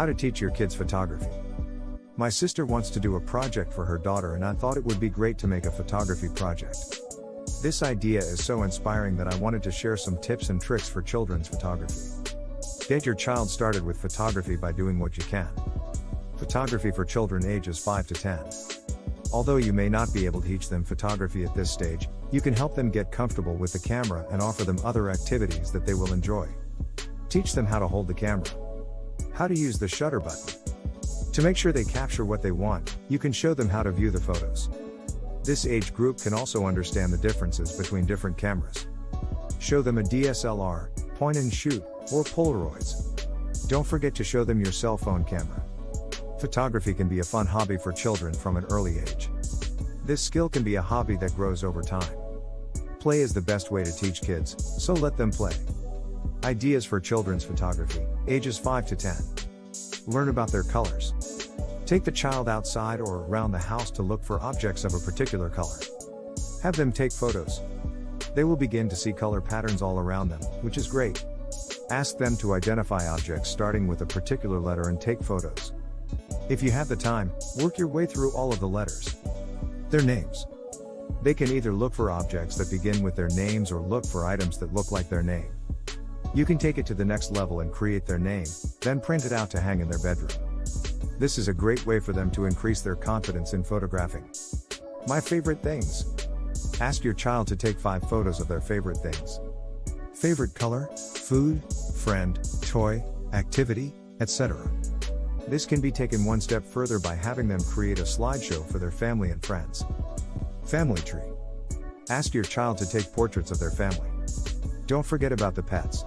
How to teach your kids photography. My sister wants to do a project for her daughter, and I thought it would be great to make a photography project. This idea is so inspiring that I wanted to share some tips and tricks for children's photography. Get your child started with photography by doing what you can. Photography for children ages 5 to 10. Although you may not be able to teach them photography at this stage, you can help them get comfortable with the camera and offer them other activities that they will enjoy. Teach them how to hold the camera. How to use the shutter button. To make sure they capture what they want, you can show them how to view the photos. This age group can also understand the differences between different cameras. Show them a DSLR, point and shoot, or Polaroids. Don't forget to show them your cell phone camera. Photography can be a fun hobby for children from an early age. This skill can be a hobby that grows over time. Play is the best way to teach kids, so let them play. Ideas for children's photography, ages 5 to 10. Learn about their colors. Take the child outside or around the house to look for objects of a particular color. Have them take photos. They will begin to see color patterns all around them, which is great. Ask them to identify objects starting with a particular letter and take photos. If you have the time, work your way through all of the letters. Their names. They can either look for objects that begin with their names or look for items that look like their name. You can take it to the next level and create their name, then print it out to hang in their bedroom. This is a great way for them to increase their confidence in photographing. My favorite things. Ask your child to take 5 photos of their favorite things. Favorite color, food, friend, toy, activity, etc. This can be taken one step further by having them create a slideshow for their family and friends. Family tree. Ask your child to take portraits of their family. Don't forget about the pets.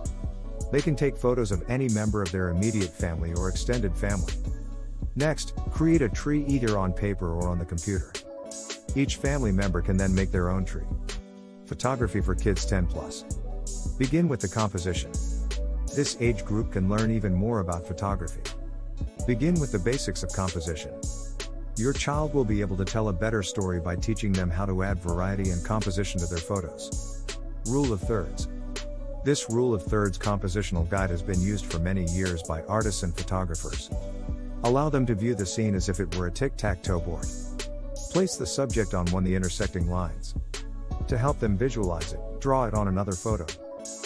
They can take photos of any member of their immediate family or extended family. Next, create a tree either on paper or on the computer. Each family member can then make their own tree. Photography for kids 10+. Begin with the composition. This age group can learn even more about photography. Begin with the basics of composition. Your child will be able to tell a better story by teaching them how to add variety and composition to their photos. Rule of thirds. This rule of thirds compositional guide has been used for many years by artists and photographers. Allow them to view the scene as if it were a tic-tac-toe board. Place the subject on one of the intersecting lines. To help them visualize it, draw it on another photo.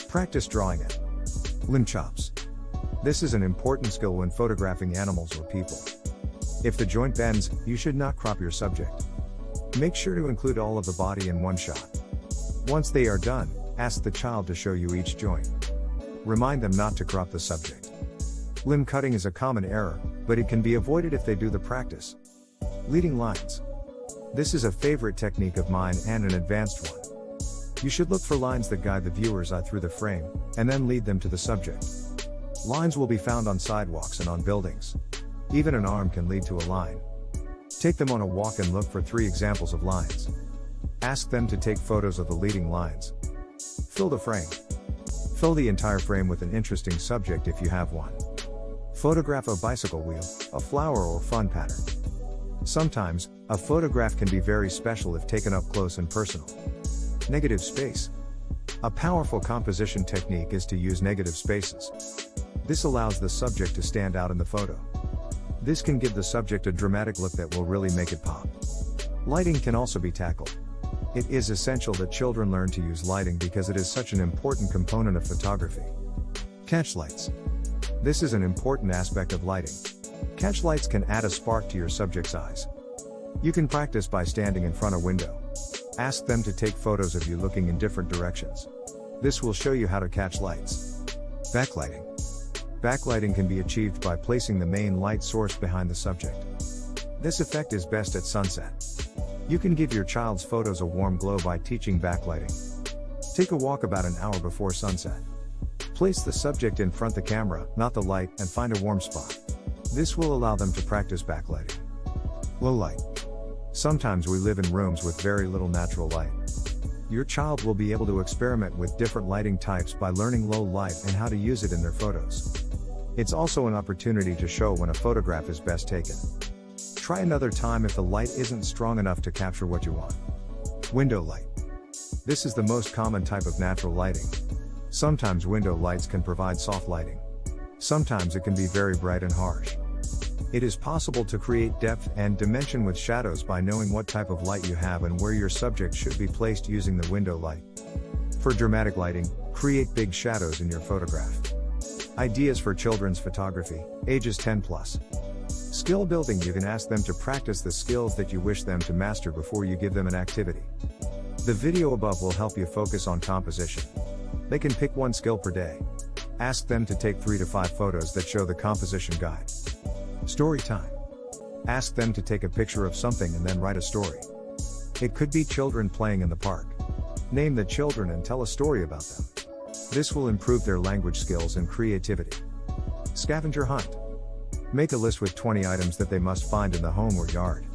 Practice drawing it. Limb chops. This is an important skill when photographing animals or people. If the joint bends, you should not crop your subject. Make sure to include all of the body in one shot. Once they are done, ask the child to show you each joint. Remind them not to crop the subject. Limb cutting is a common error, but it can be avoided if they do the practice. Leading lines. This is a favorite technique of mine and an advanced one. You should look for lines that guide the viewer's eye through the frame, and then lead them to the subject. Lines will be found on sidewalks and on buildings. Even an arm can lead to a line. Take them on a walk and look for 3 examples of lines. Ask them to take photos of the leading lines. Fill the frame. Fill the entire frame with an interesting subject if you have one. Photograph a bicycle wheel, a flower or fun pattern. Sometimes, a photograph can be very special if taken up close and personal. Negative space. A powerful composition technique is to use negative spaces. This allows the subject to stand out in the photo. This can give the subject a dramatic look that will really make it pop. Lighting can also be tackled. It is essential that children learn to use lighting because it is such an important component of photography. Catch lights. This is an important aspect of lighting. Catch lights can add a spark to your subject's eyes. You can practice by standing in front of a window. Ask them to take photos of you looking in different directions. This will show you how to catch lights. Backlighting. Backlighting can be achieved by placing the main light source behind the subject. This effect is best at sunset. You can give your child's photos a warm glow by teaching backlighting. Take a walk about an hour before sunset. Place the subject in front of the camera, not the light, and find a warm spot. This will allow them to practice backlighting. Low light. Sometimes we live in rooms with very little natural light. Your child will be able to experiment with different lighting types by learning low light and how to use it in their photos. It's also an opportunity to show when a photograph is best taken. Try another time if the light isn't strong enough to capture what you want. Window light. This is the most common type of natural lighting. Sometimes window lights can provide soft lighting. Sometimes it can be very bright and harsh. It is possible to create depth and dimension with shadows by knowing what type of light you have and where your subject should be placed using the window light. For dramatic lighting, create big shadows in your photograph. Ideas for children's photography, ages 10 plus. Skill building: you can ask them to practice the skills that you wish them to master before you give them an activity. The video above will help you focus on composition. They can pick one skill per day. Ask them to take 3 to 5 photos that show the composition guide. Story time. Ask them to take a picture of something and then write a story. It could be children playing in the park. Name the children and tell a story about them. This will improve their language skills and creativity. Scavenger hunt. Make a list with 20 items that they must find in the home or yard.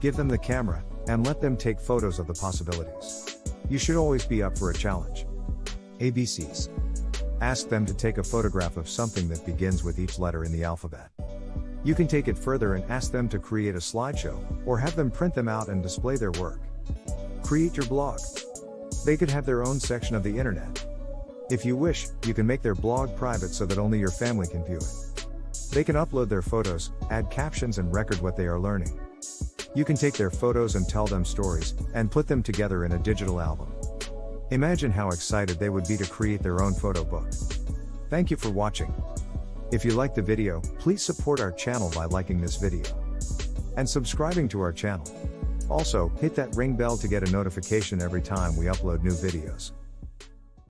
Give them the camera, and let them take photos of the possibilities. You should always be up for a challenge. ABCs. Ask them to take a photograph of something that begins with each letter in the alphabet. You can take it further and ask them to create a slideshow, or have them print them out and display their work. Create your blog. They could have their own section of the internet. If you wish, you can make their blog private so that only your family can view it. They can upload their photos, add captions and record what they are learning. You can take their photos and tell them stories, and put them together in a digital album. Imagine how excited they would be to create their own photo book. Thank you for watching. If you liked the video, please support our channel by liking this video and subscribing to our channel. Also, hit that ring bell to get a notification every time we upload new videos.